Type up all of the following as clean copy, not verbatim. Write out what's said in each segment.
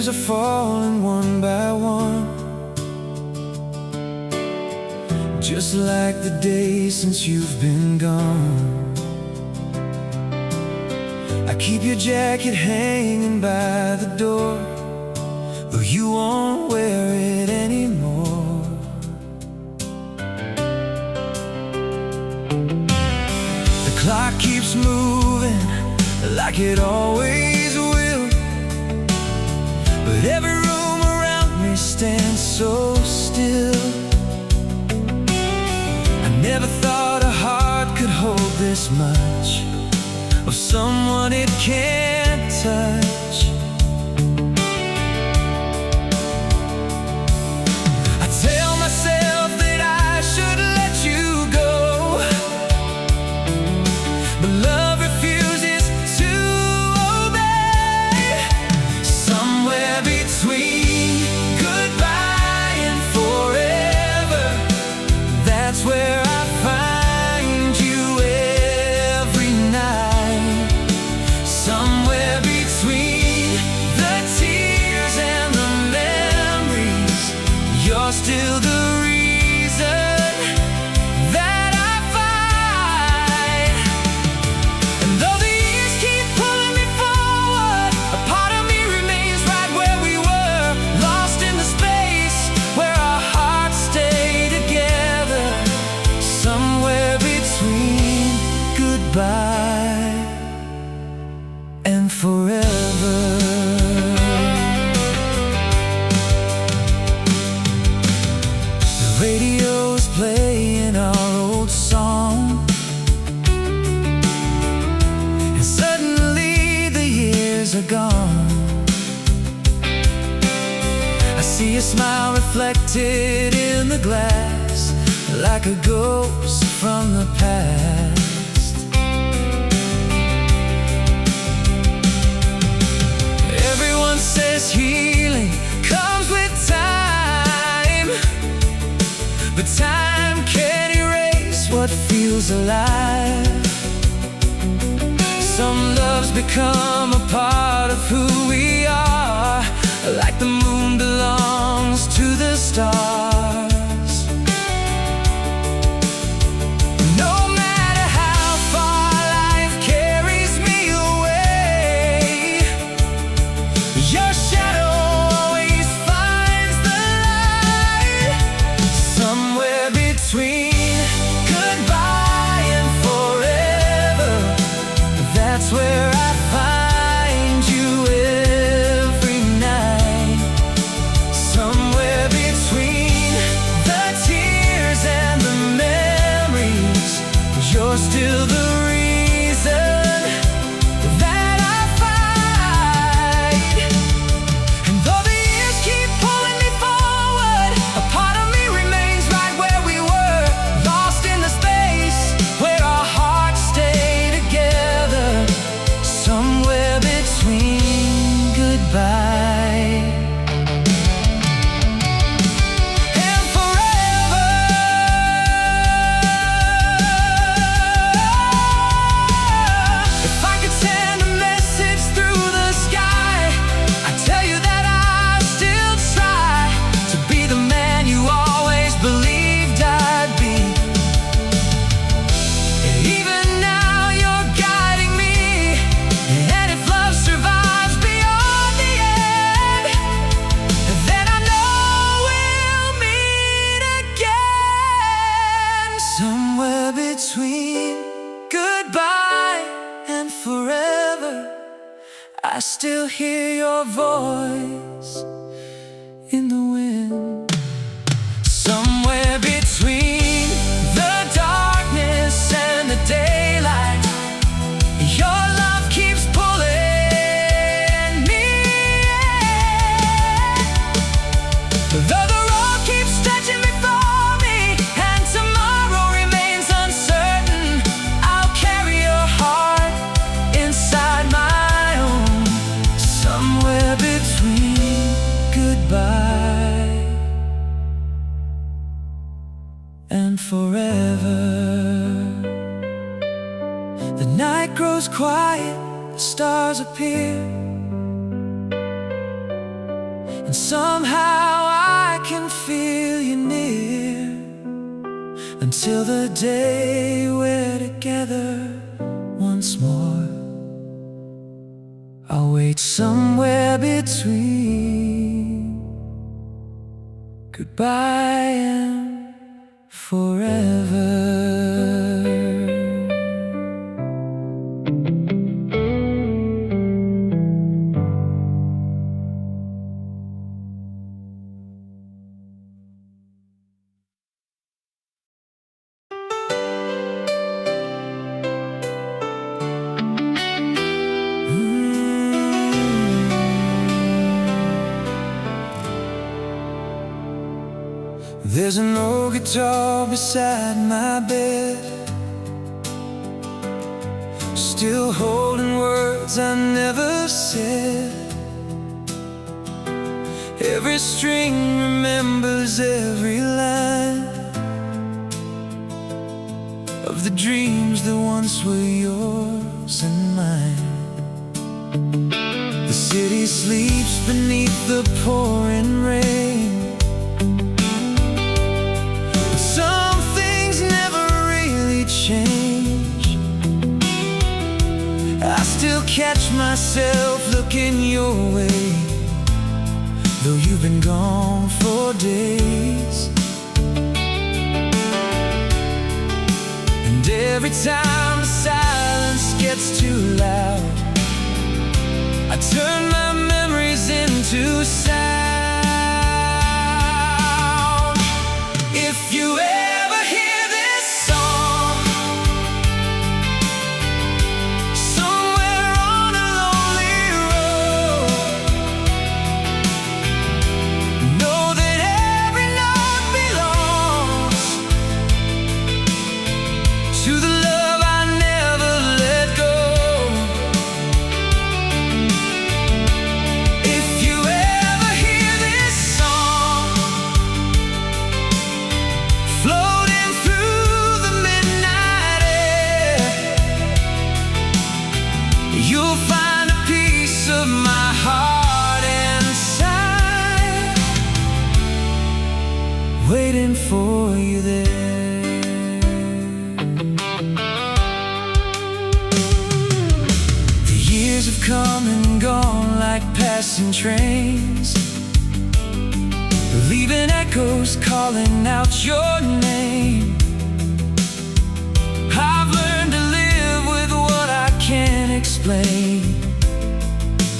tears are falling one by one, just like the days since you've been gone. I keep your jacket hanging by the door, though you won't wear it anymore. The clock keeps moving like it always will, but every room around me stands so still. I never thought a heart could hold this much of someone it can't touch. I tell myself that I should let you go, but love refuses to obey. Somewhere between goodbye and forever, that's where I find you every night. Somewhere between the tears and the memories, you're still the reason that I find. And though the years keep pulling me forward, a part of me remains right where we were, lost in the space where our hearts stay together. Somewhere between goodbye and forever. The radio's playing our old song, and suddenly the years are gone. I see a smile reflected in the glass, like a ghost from the past. Everyone says healing comes with time, but time can't erase what feels alive. Some loves become a part of who we are, like the moon belongs to the stars. No matter how far life carries me away, your shadow always finds the light. Somewhere between goodbye and forever, that's where I find you every night. Somewhere between the tears and the memories, you're still the reason that I find. And though the years keep pulling me forward, a part of me remains right where we were, lost in the space where our hearts stay together. Somewhere between goodbye and forever. If I could send a message through the sky, I'd tell you that I still try to be the man you always believed I'd be. And even now you're guiding me, and if love survives beyond the end, then I know we'll meet again. Somewhere between goodbye and forever, I still hear your voice in the wind. Somewhere between the darkness and the daylight, your love keeps pulling me in. Though the road keeps stretching before me and tomorrow remains uncertain, I'll carry your heart inside my own. Somewhere between goodbye and forever. The night grows quiet, the stars appear, and somehow I can feel you near, until the day we're together once more. I'll wait somewhere between goodbye and forever. There's an old guitar beside my bed, still holding words I never said. Every string remembers every line of the dreams that once were yours and mine. The city sleeps beneath the pouring rain. Some things never really change. I still catch myself looking your way, though you've been gone for days. And every time the silence gets too loud, I turn my memories into sound. If you ever hear this song somewhere on a lonely road, know that every note belongs to the love I never let go. If you ever hear this song floating through the midnight air, you'll find a piece of my heart inside, waiting for you there. The years have come and gone like passing trains, leaving echoes calling out your name. I've learned to live with what I can't explain,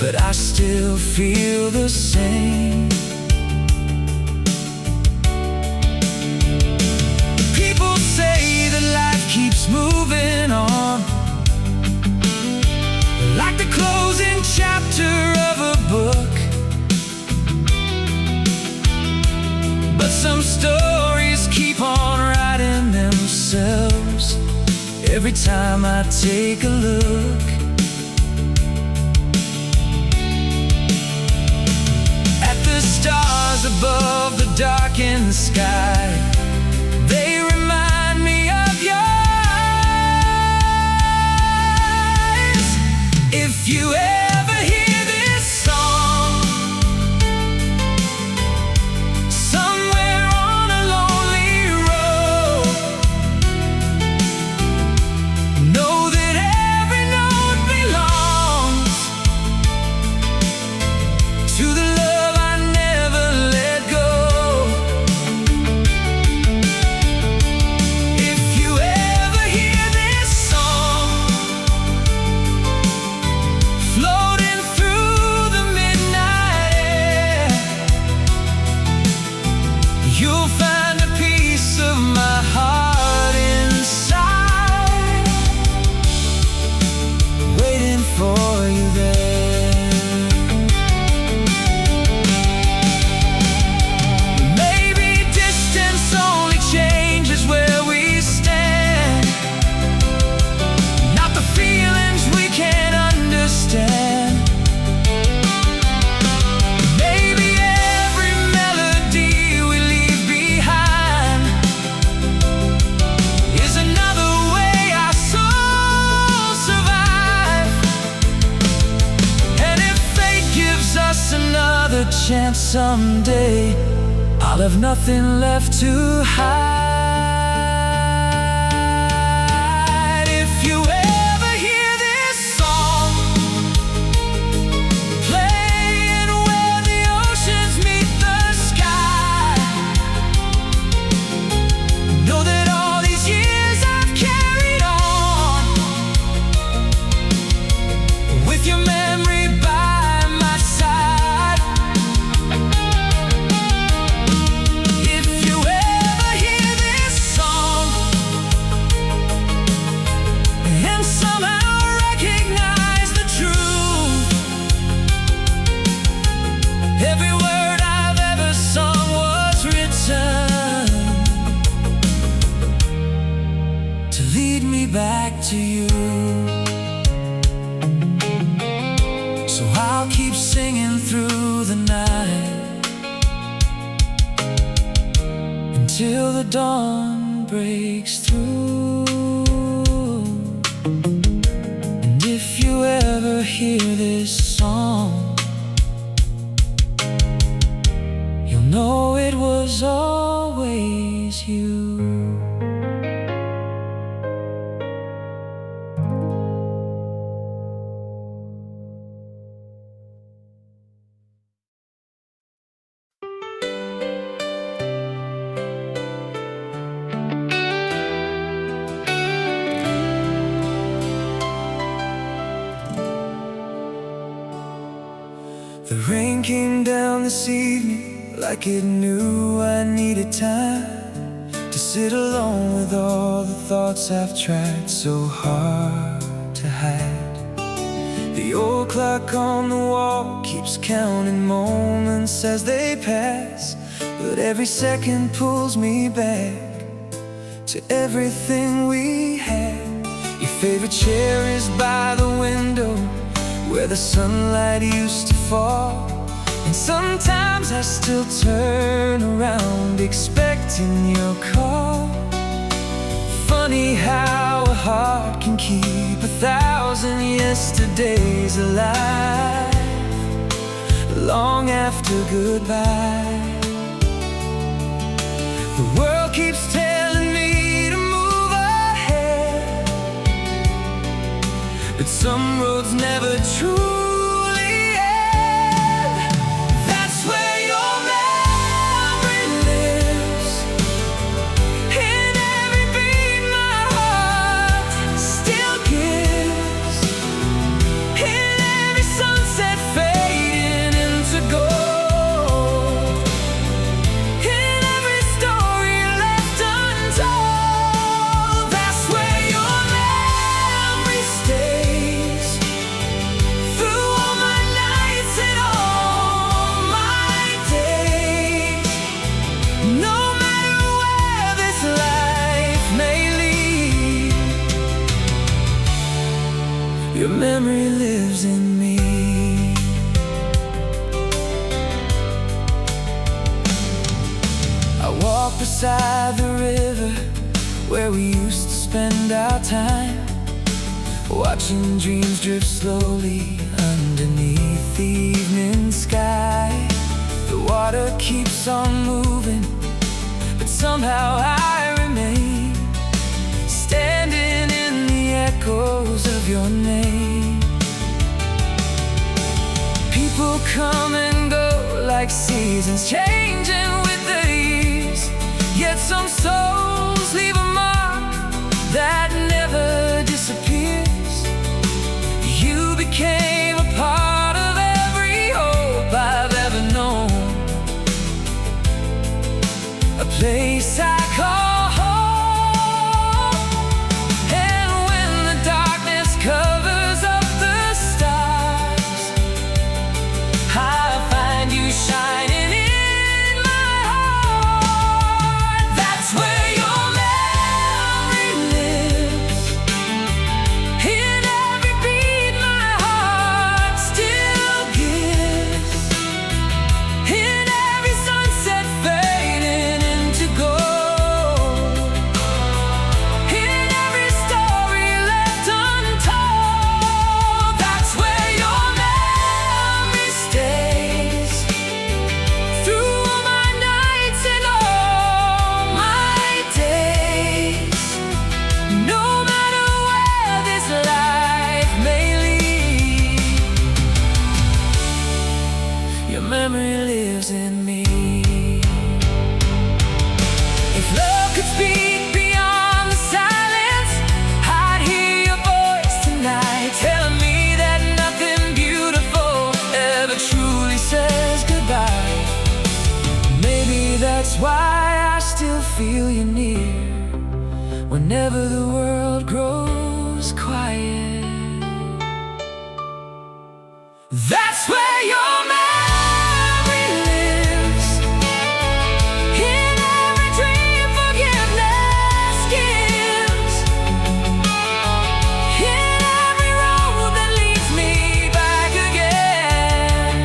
but I still feel the same. People say that life keeps moving on, like the closing chapter of a book. But some stories keep on writing themselves every time I take a look. At the stars above the darkened sky, they remind me of your eyes. If you ever hear this song somewhere on a lonely road, know that every note belongs to the love I never let go. someday I'll have nothing left to hide. If you ever hear this song playing where the oceans meet the sky, know that all these years I've carried on with your memory by my side. If you ever hear this song and somehow recognize the truth, every word I've ever sung was written to lead me back to you. So I'll keep singing through the night until the dawn breaks through. And if you ever hear this song, you'll know it was always you. The rain came down this evening like it knew I needed time to sit alone with all the thoughts I've tried so hard to hide. The old clock on the wall keeps counting moments as they pass, but every second pulls me back to everything we had. Your favorite chair is by the window where the sunlight used to fall, and sometimes I still turn around expecting your call. Funny how a heart can keep 1,000 yesterdays alive long after goodbye. The world keeps telling me to move ahead, but some roads never truly end. That's where your memory lives, in every beat my heart still gives, in every sunset fading into gold, in every story left untold. That's where your memory stays, through all my nights and all my days. No matter where this life may lead, your memory lives in me. I walk beside the river where we used to spend our time, watching dreams drift slowly underneath the evening sky. The water keeps on moving, but somehow I remain standing in the echoes of your name. People come and go like seasons changing with the years, yet some souls leave a mark that never disappears. You became a part of every hope I've ever known, a place I call home. And when the darkness covers up the stars, I find you shining in my heart. That's where your memory lives, in every beat my heart still gives, in every sunset fading into gold. That's why I still feel you near whenever the world grows quiet. That's where your memory lives, in every dream forgiveness gives, in every road that leads me back again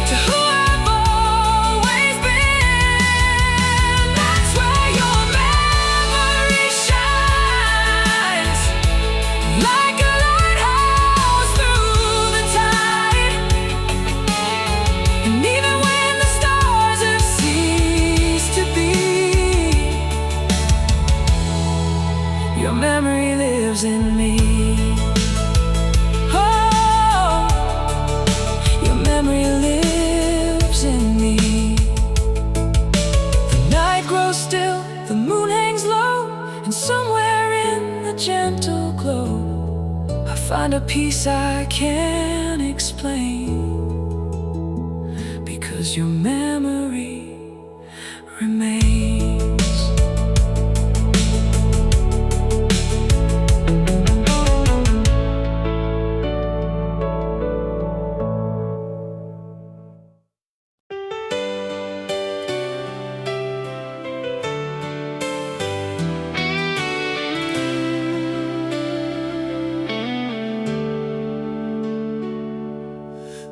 to who I've always been. That's where your memory shines, like a lighthouse through the tide. And even when the stars have ceased to be, your memory lives in me. Oh, your memory lives in me. The night grows still, the moon hangs low, and somewhere in the gentle glow I find a peace I can't explain, because your memory remains.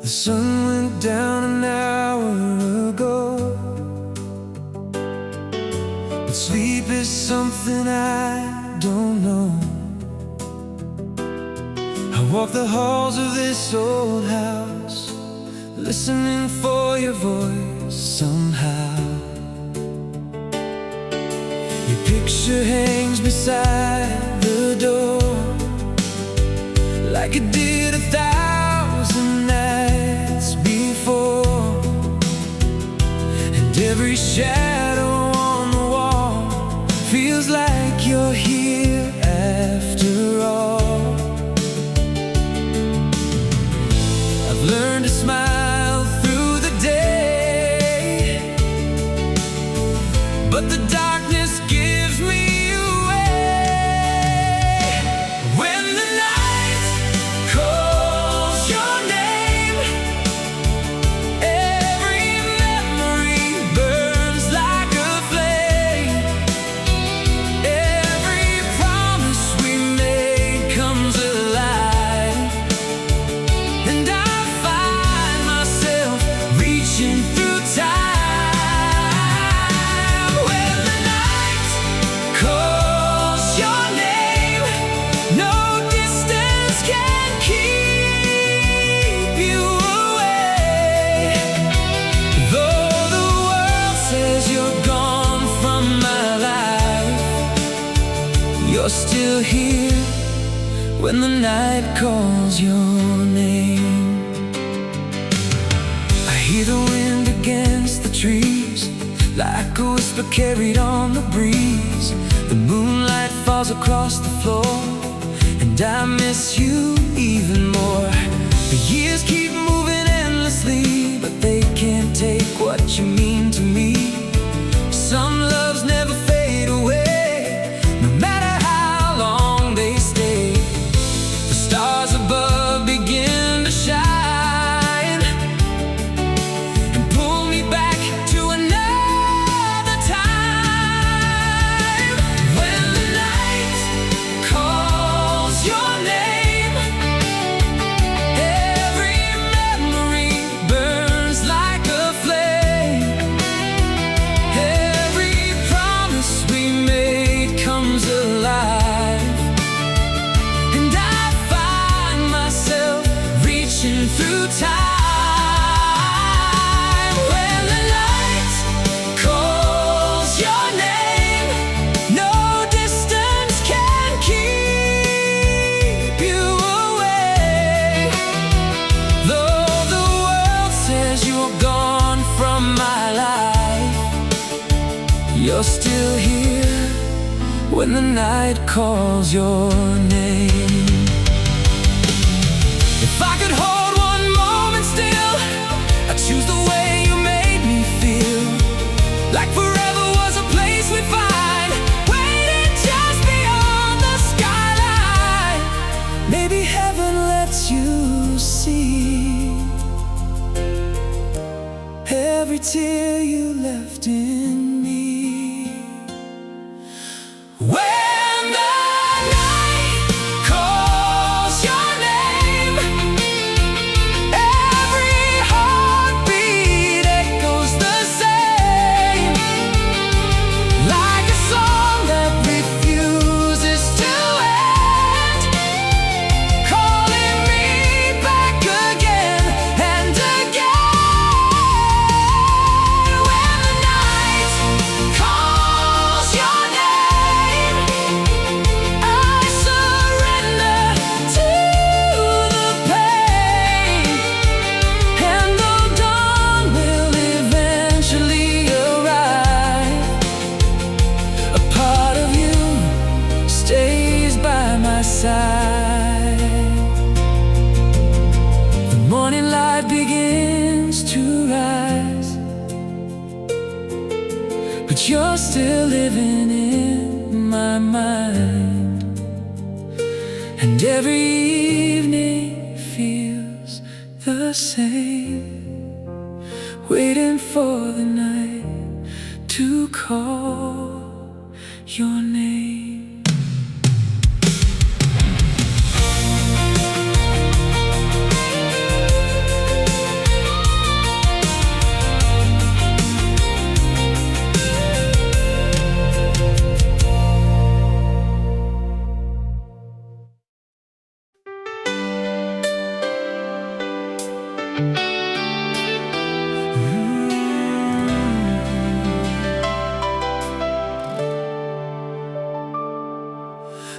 The sun went down an hour ago, but sleep is something I don't know. I walk the halls of this old house, listening for your voice somehow. Your picture hangs beside the door, like it did 1,000 nights before. And every shadow on the wall feels like you're here after all. I've learned to smile through the day, but the darkness gives me away. When the night calls your name, every memory burns like a flame. Every promise we made comes alive, and I find myself reaching through time. When the night calls your name, no distance can keep you away. Though the world says you're gone from my life, you're still here when the night calls your name. I hear the wind against the trees, like a whisper carried on the breeze. The moonlight falls across the floor, and I miss you even more. The years keep moving endlessly, but they can't take what you mean to me. Some loves never fade away, no matter how long they stay. The stars above begin to shine and pull me back to another time. When the night calls your name, every memory burns like a flame. Every promise we made comes alive, and I find myself reaching through time. When the night calls your name, no distance can keep you away. Though the world says you're gone from my life, you're still here when the night calls your name. If I could hold one moment still, I'd choose the way you made me feel. tear you left in me. When the night calls your name, every heartbeat echoes the same, like a song that refuses to end, calling me back again and again. When the night calls your name, I surrender to the pain, and though dawn will eventually arrive, a part of you stays by my side. The morning light begins to rise, but you're still living in my mind, and every evening feels the same, waiting for the night to call your name.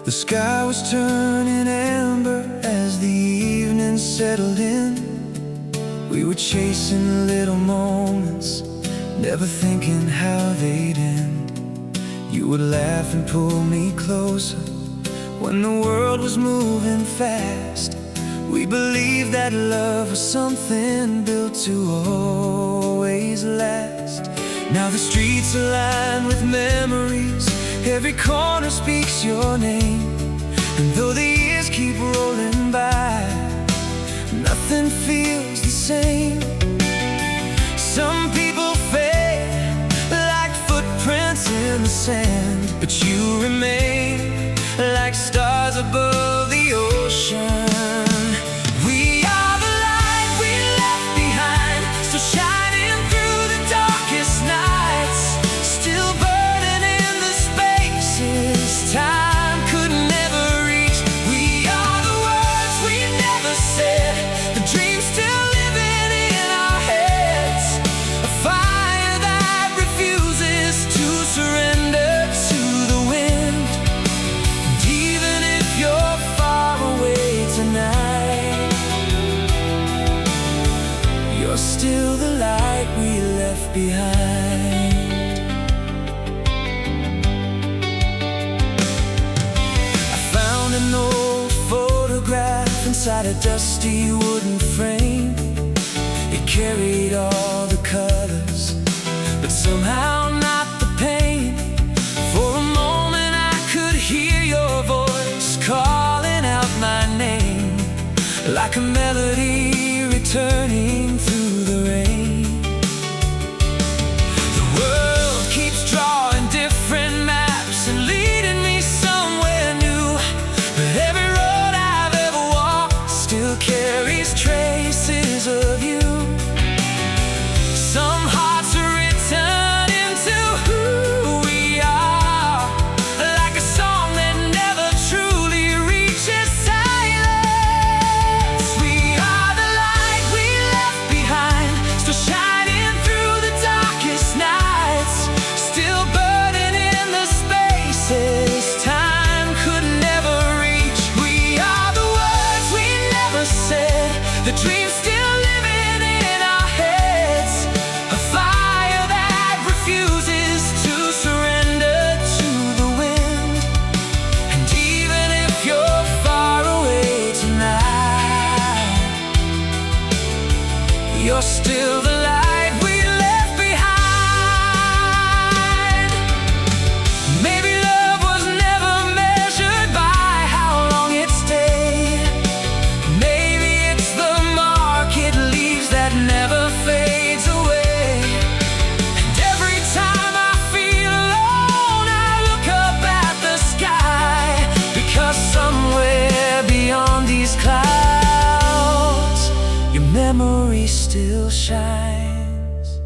The sky was turning amber as the evening settled in. We were chasing little moments, never thinking how they'd end. You would laugh and pull me closer when the world was moving fast. We believed that love was something built to always last. Now the streets are lined with memories, every corner speaks your name, and though the years keep rolling by, nothing feels the same. Some people fade like footprints in the sand, but you remain like stars above the ocean. We are the light we left behind, still shining through the darkest nights, still burning in the spaces time could never reach. We are the words we never said, the dreams still living in our heads, a fire that refuses to surrender to the wind. And even if you're far away tonight, you're still the light we left behind. I found an old photograph inside a dusty wooden frame. It carried all the colors, but somehow not the pain. For a moment I could hear your voice calling out my name, like a melody returning through the rain. The world keeps drawing different maps and leading me somewhere new, but every road I've ever walked still carries traces of you. Some hearts are written into who we are, like a song that never truly reaches silence. We are the light we still shines.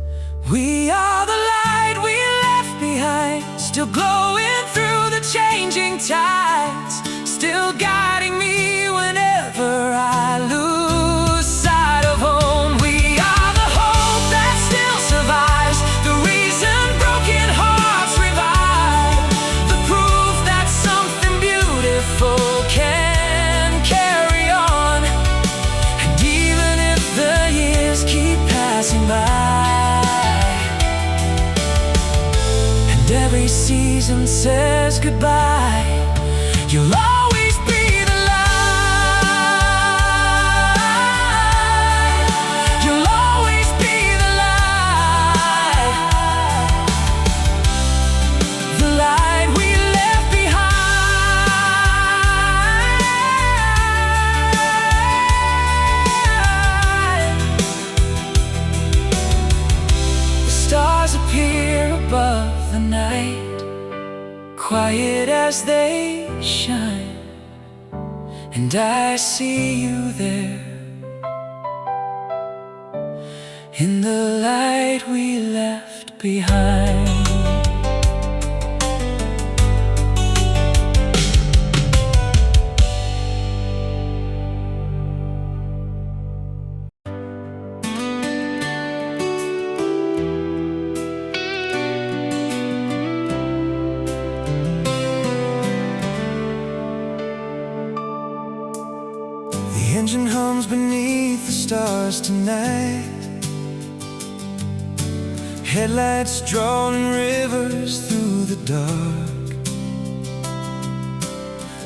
We are the light we left behind, still glowing through the changing tides, still guiding me whenever I lose sight of home. We are the hope that still survives, the reason broken hearts revive, the proof that something beautiful can carry on. And even if the years keep passing by, and every season says goodbye, you'll always be the light. You'll always be the light. The light we left behind. The stars appear above the night, quiet as they shine, and I see you there in the light we left behind. The engine hums beneath the stars tonight, headlights drawing rivers through the dark.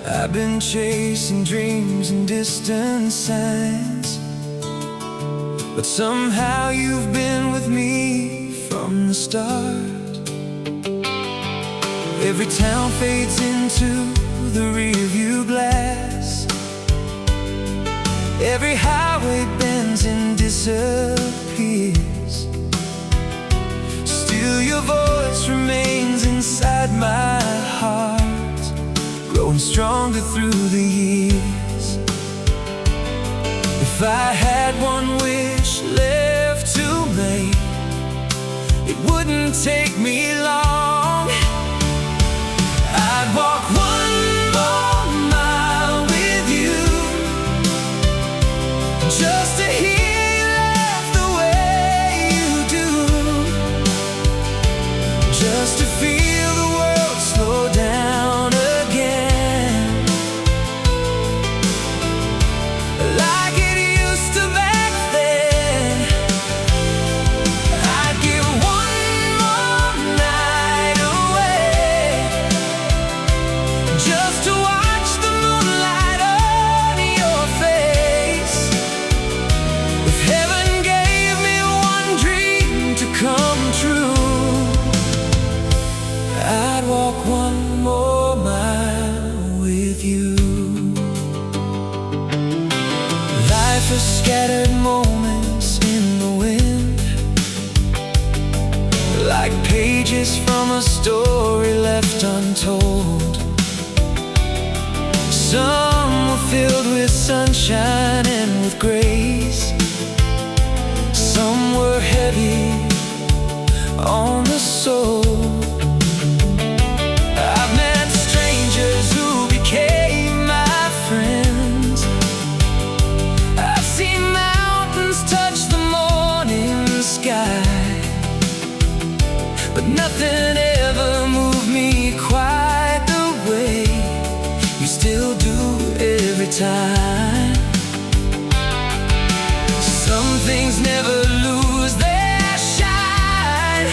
I've been chasing dreams and distant signs, but somehow you've been with me from the start. Every town fades into the rearview glass, every highway bends and disappears. Still your voice remains inside my heart, growing stronger through the years. If I had one wish left to make, it wouldn't take me long. I'd walk one more mile with you, just to hear you laugh the way you do, just to feel the world slow down again, like it used to back then. I'd give one more night away, just to watch the moonlight on your face. If heaven gave me one dream to come true, I'd walk one more mile with you. Life is scattered moments in the wind, like pages from a story left untold. Some were filled with sunshine and with grace, some were heavy on the soul. I've met strangers who became my friends, I've seen mountains touch the morning sky, but nothing ever moved me quite the way you still do every time. Some things never lose their shine,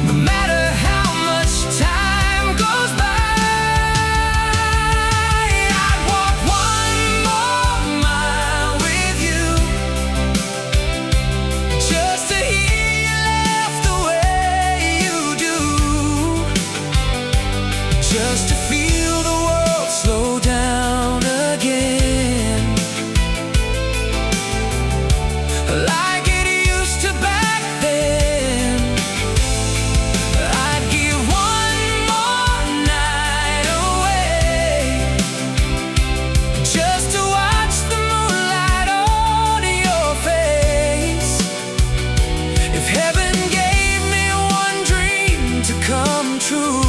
no matter how much time goes by. I'd walk one more mile with you, just to hear you laugh the way you do, just to feel the world slow down If heaven gave me one dream to come true,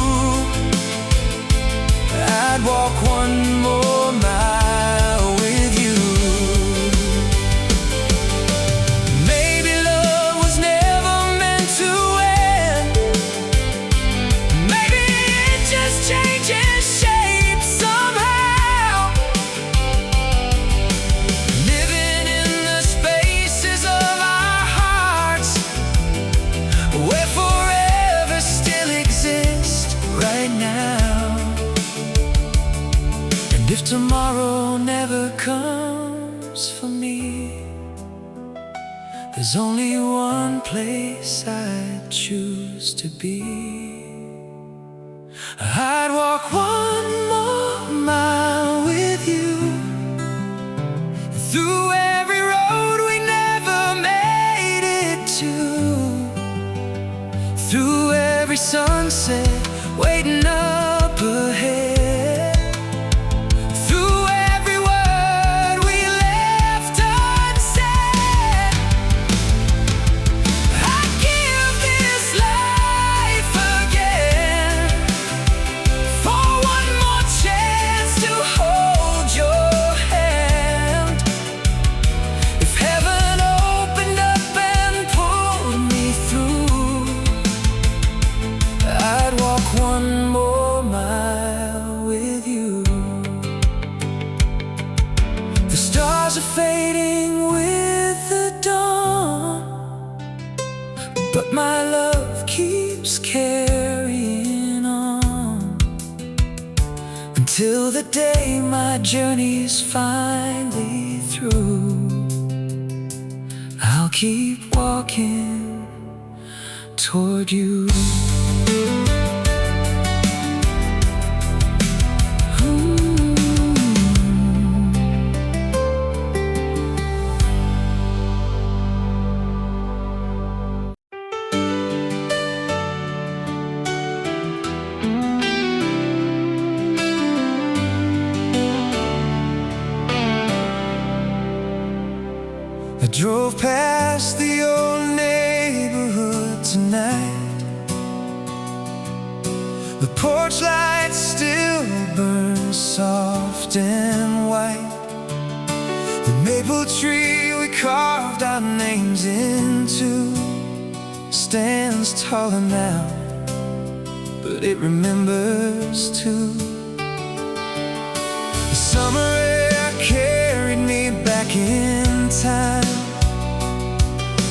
I'd walk one more mile with you. Maybe love was never meant to end. Maybe it just changes shape somehow. Living in the spaces of our hearts, where forever still exists right now. If tomorrow never comes for me, there's only one place I'd choose to be. I'd walk one more mile with you, through every road we never made it to, through every sunset waiting up ahead. One more mile with you. The stars are fading with the dawn, but my love keeps carrying on, until the day my journey's finally through. I'll keep walking toward you. I drove past the old neighborhood tonight. The porch light still burns soft and white. The maple tree we carved our names into stands taller now, but it remembers too. The summer air carried me back in time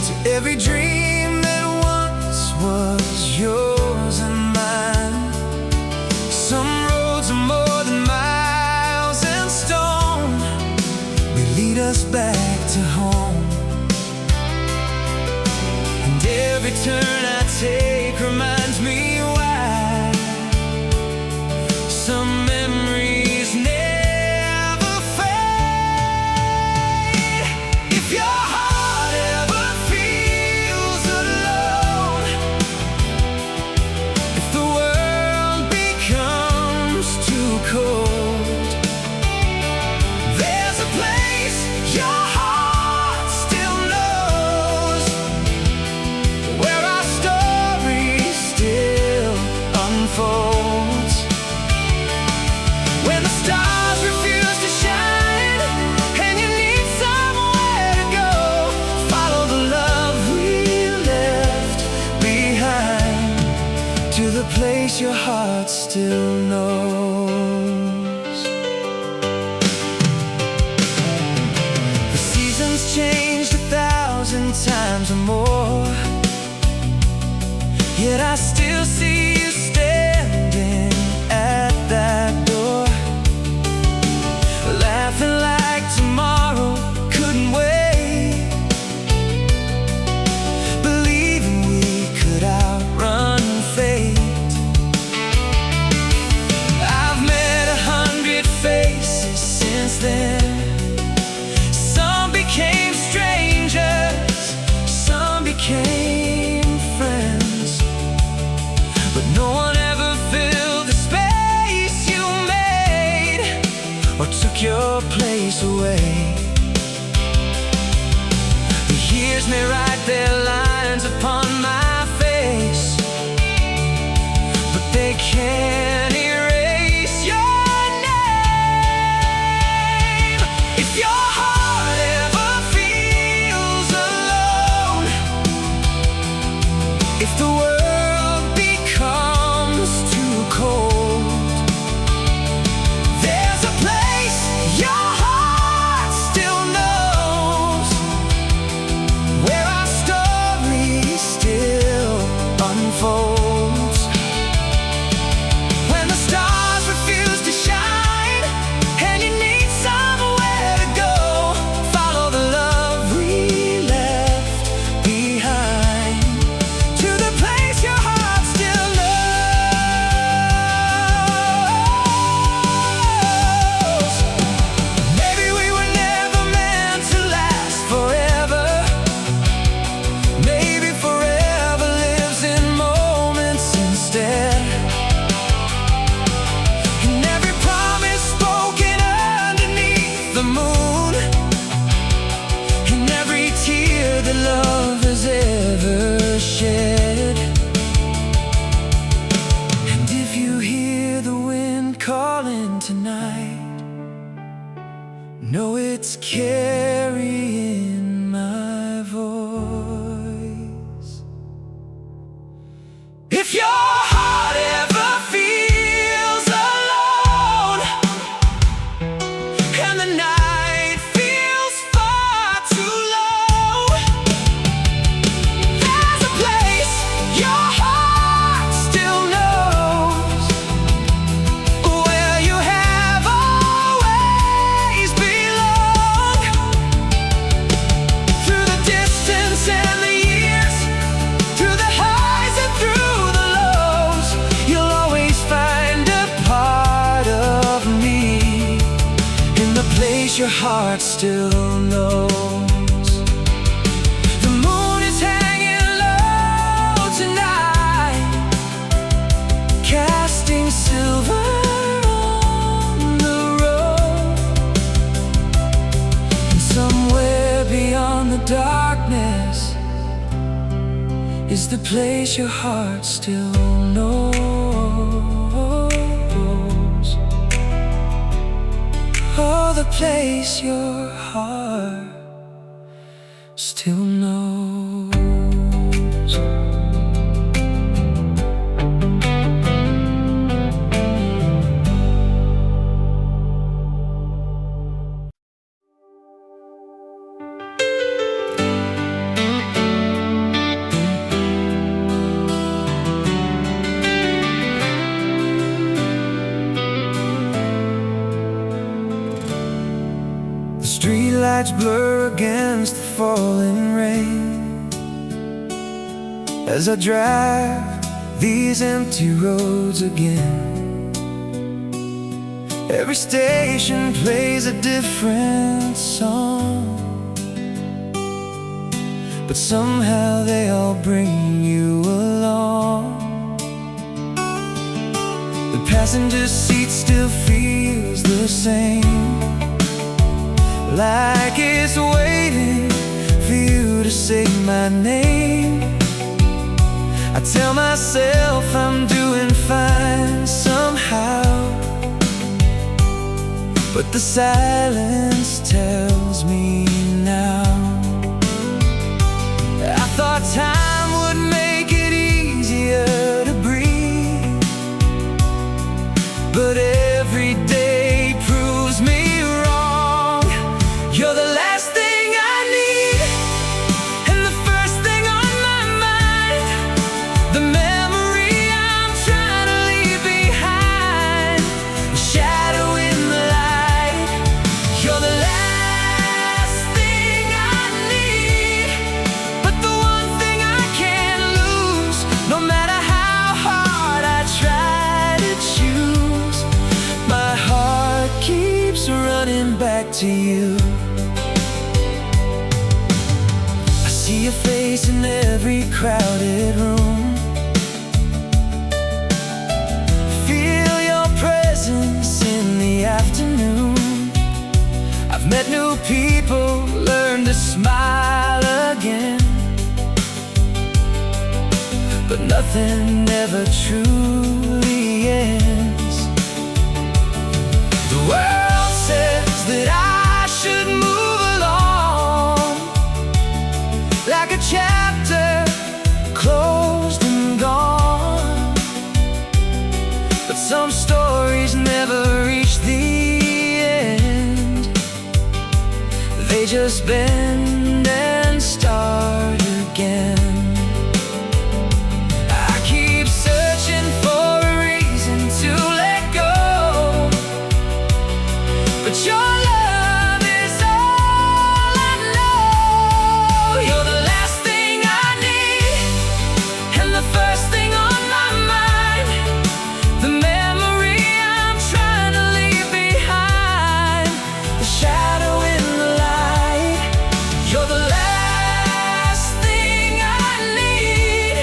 to every dream that once was yours and mine. Some roads are more than miles and stone, they lead us back to home. And every turn I take reminds me why some memories never fade. If your heart ever feels alone, if the world becomes too cold, there's a place your heart still knows, where our story still unfolds. When the stars refuse to shine and you need somewhere to go, follow the love we left behind to the place your heart still knows. The seasons changed 1,000 times or more, yet I still see you standing at that door, laughing like tomorrow couldn't wait, believing we could outrun fate. I've met 100 faces since then. Some became strangers, some became friends, but no one ever filled the space you made or took your place away. The years may write their lines upon If the world becomes too cold, there's a place your heart still knows, where our story still unfolds. When the stars refuse to shine and you need somewhere to go, follow the love we left behind, to the place your heart still knows. Maybe we were never meant to last forever. Maybe forever lives in moments instead. And every promise spoken underneath the moon, and every tear that love has ever shed. And if you hear the wind calling tonight, know it's carrying my voice. If your heart ever feels alone and the night feels far too low, there's a place your heart still knows, where you have always belonged. Through the distance and the years, through the highs and through the lows, you'll always find a part of me in the place your heart still knows. The moon is hanging low tonight, casting silver on the road. And somewhere beyond the darkness is the place your heart still knows. Oh, the place your heart still knows. The streetlights blur against the falling rain as I drive these empty roads again. Every station plays a different song, but somehow they all bring you along. The passenger seat still feels the same, like it's waiting for you to say my name. I tell myself I'm doing fine somehow, but the silence tells me now. I thought time would make it easier to breathe, but every day proves me wrong. You're the last thing I need, and the first thing on my mind, the memory I'm trying to leave behind, the shadow in the light. You're the last thing I need, but the one thing I can't lose. No matter how hard I try to choose, my heart keeps running back to you. I see your face in every crowded room, feel your presence in the afternoon. I've met new people, learned to smile again, but nothing ever truly ends. The world says that I should move along, like a chapter closed just bend and start again. I keep searching for a reason to let go, but your love is all I know. You're the last thing I need, and the first thing on my mind. The memory I'm trying to leave behind, the shadow in the light. You're the last thing I need,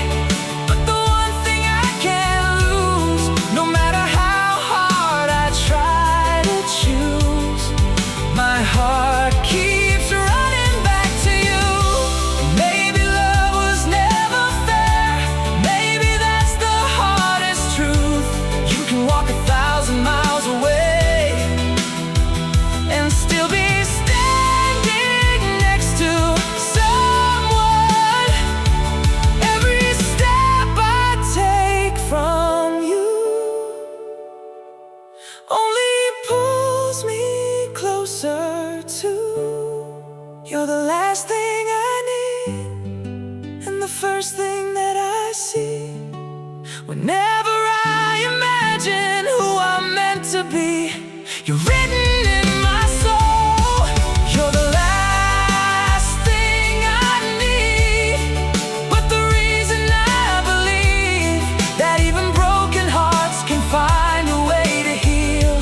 but the one thing I can't lose. No matter how hard I try to choose, my heart keeps running back to you. Maybe love was never fair, maybe that's the hardest truth. You can walk 1,000 miles away and still be standing next to someone. Every step I take from you only pulls me closer to. You're the last thing I need, and the first thing that I see. Whenever I imagine who I'm meant to be, you're written in my soul. You're the last thing I need, but the reason I believe that even broken hearts can find a way to heal.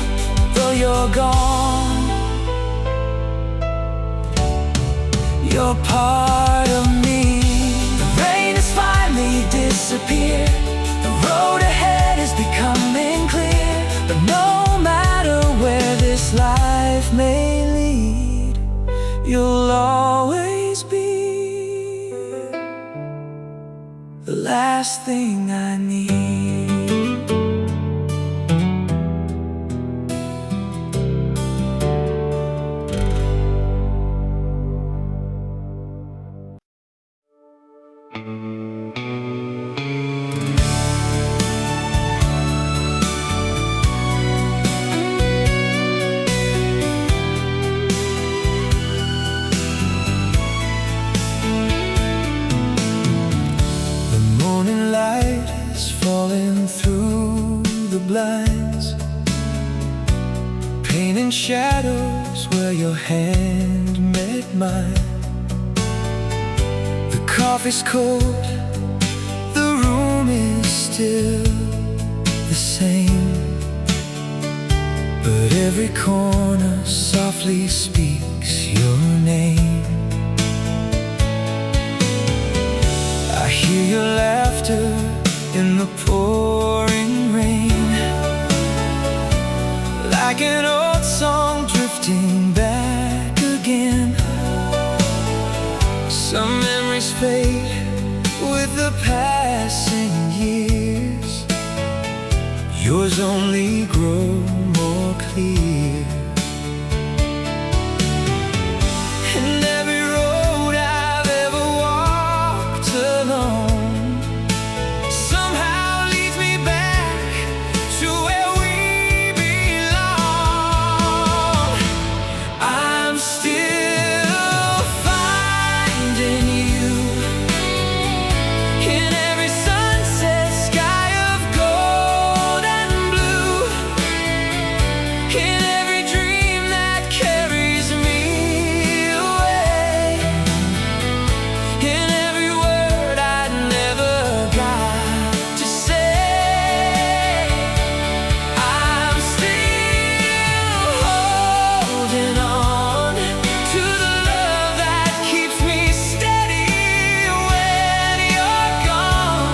Though you're gone, you're part of me. The rain has finally disappeared, the road ahead is becoming clear. But no matter where this life may lead, you'll always be the last thing I need. The morning light is falling through the blinds, painting shadows where your hand met mine. The coffee's cold, the room is still the same, but every corner softly speaks your name. I hear your laughter in the pouring rain, like an old song drifting back again. Some memories fade with the passing years, yours only grow more clear. And every road I've ever walked alone somehow leads me back to where we belong. I'm still finding you in every sunset sky of gold and blue, in every dream that carries me away, in every word I never got to say. I'm still holding on to the love that keeps me steady when you're gone.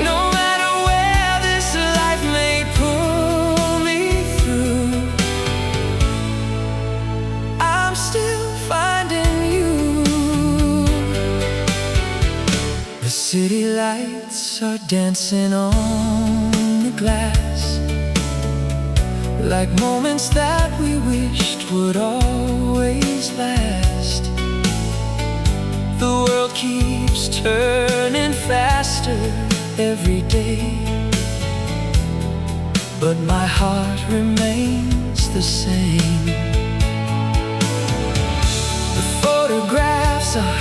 No matter where this life may pull me through, I'm still finding you. The city lights are dancing on the glass, like moments that we wished would always last. The world keeps turning faster every day, but my heart remains the same. Photographs are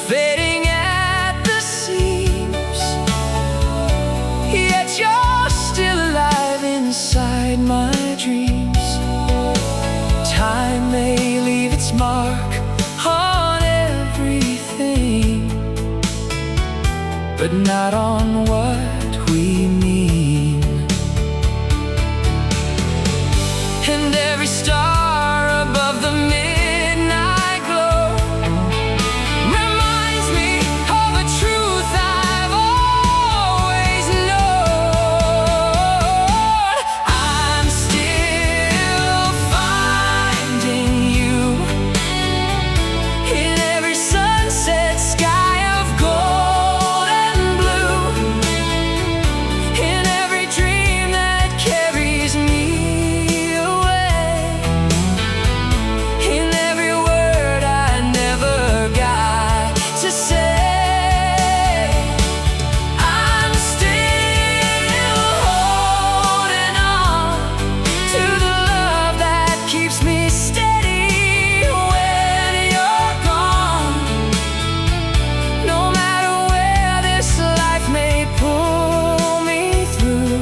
fading at the seams, yet you're still alive inside my dreams. Time may leave its mark on everything, but not on what we mean. And every star above the midnight glow reminds me of a truth I've always known. I'm still finding you in every sunset sky of gold and blue, in every dream that carries me away, in every word I never got to say. I'm still holding on to the love that keeps me steady when you're gone. No matter where this life may pull me through,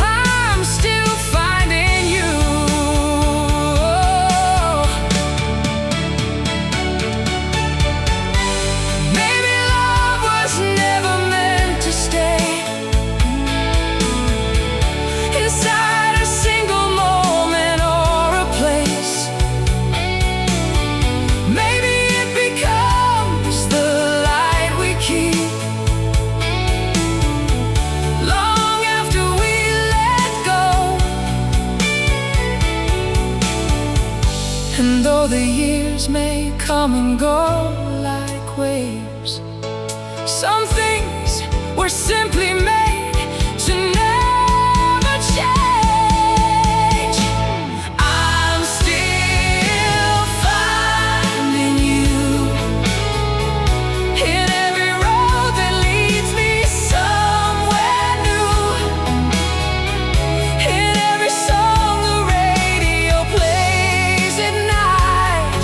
I'm still finding you. Maybe love was never meant to stay inside a single moment or a place. Maybe it becomes the light we keep long after we let go. And though the years may come and go like waves, some things were simply made to never change. I'm still finding you in every road that leads me somewhere new, in every song the radio plays at night,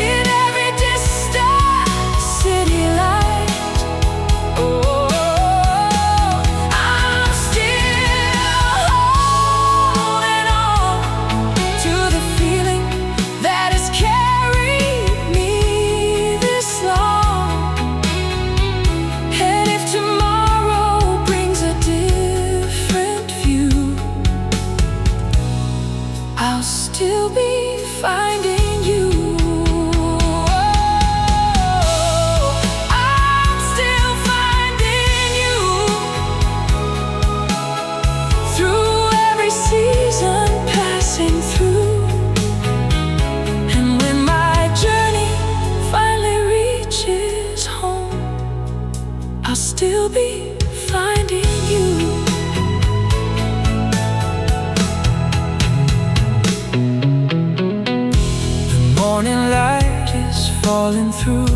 in every distant city light. Oh, I'm still holding on to the feeling that has carried me this long. And if tomorrow brings a different view, I'll still be finding you. I'm still finding you through every season passing through. And when my journey finally reaches home, I'll still be finding you. The morning light is falling through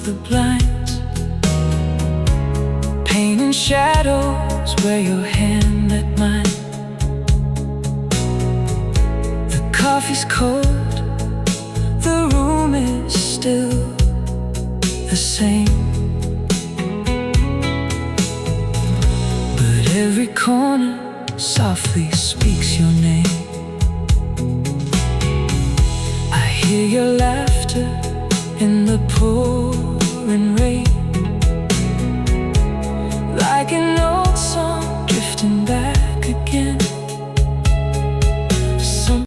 the blinds, painting shadows where your hand met mine. The coffee's cold, the room is still the same, but every corner softly speaks your name. I hear your laughter in the pouring rain,